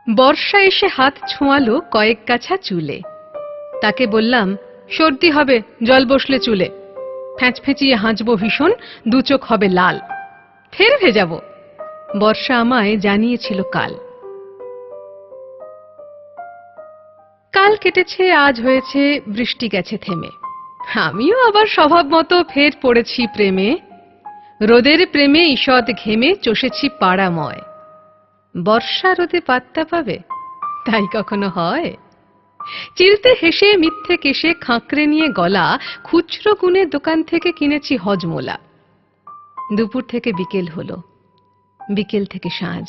বর্ষা এসে হাত ছোঁয়ালো কয়েক গাছা চুলে। তাকে বললাম, সর্দি হবে, জল বসলে চুলে। ফ্যাঁচফেঁচিয়ে হাঁচব ভীষণ, দু চোখ হবে লাল, ফের ভেজাবো। বর্ষা আমায় জানিয়েছিল কাল। কাল কেটেছে, আজ হয়েছে, বৃষ্টি গেছে থেমে। আমিও আবার স্বভাব মতো ফের পড়েছি প্রেমে। রোদের প্রেমে ঈষৎ ঘেমে চষেছি পাড়াময়। বর্ষা রোদে পাত্তা পাবে, তাই কখনো হয়? চিলতে হেসে মিথ্যে কেশে খাঁকরে নিয়ে গলা খুচরো গুনে দোকান থেকে কিনেছি হজমোলা। দুপুর থেকে বিকেল হলো, বিকেল থেকে সাঁঝ।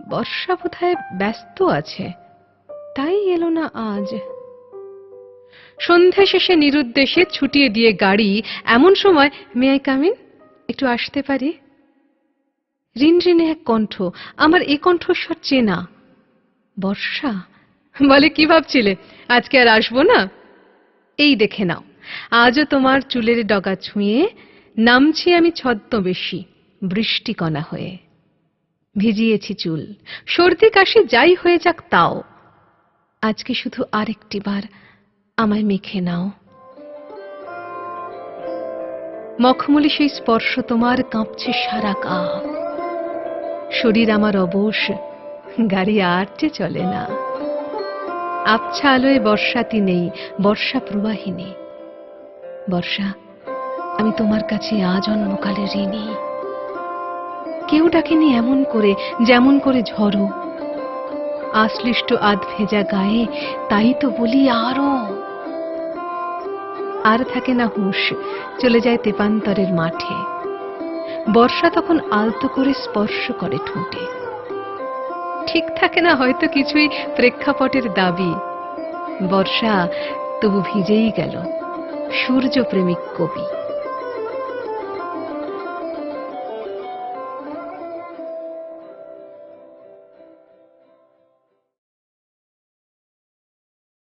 বর্ষা বোধহয় ব্যস্ত আছে, তাই এলো না আজ। সন্ধে শেষে নিরুদ্দেশে ছুটিয়ে দিয়ে গাড়ি এমন সময়, মে আই কাম ইন, একটু আসতে পারি? রিনরিনে এক কণ্ঠ, আমার এ কণ্ঠস্বর চেনা। বর্ষা বলে, কি ভাবছিলে আজকে আর আসবো না? এই দেখে নাও, আজও তোমার চুলের ডগা ছুঁয়ে নামছি আমি ছদ্মবেশী বৃষ্টিকণা হয়ে। ভিজিয়েছি চুল, সর্দি কাশি যাই হয়ে যাক তাও। আজকে শুধু আরেকটি বার আমায় মেখে নাও। মখমলি সেই স্পর্শ তোমার, কাঁপছে সারা গা। শরীর আমার অবশ, গাড়ি আর যে চলে না। আবছা আলোয় বর্ষাতি নেই, বর্ষা প্রবাহিনী। বর্ষা, আমি তোমার কাছে আজন্মকালে ঋণী। কেউ ডাকেনি এমন করে, যেমন করে ঝড়ো। আশ্লিষ্ট আধ ভেজা গায়ে তাই তো বলি আরো। আর থাকে না হুঁশ, চলে যায় তেপান্তরের মাঠে। বর্ষা তখন আলতো করে স্পর্শ করে ঠোঁটে। ঠিক থাকে না হয়তো কিছুই প্রেক্ষাপটের দাবি। বর্ষা তবু ভিজেই গেল সূর্য প্রেমিক কবি।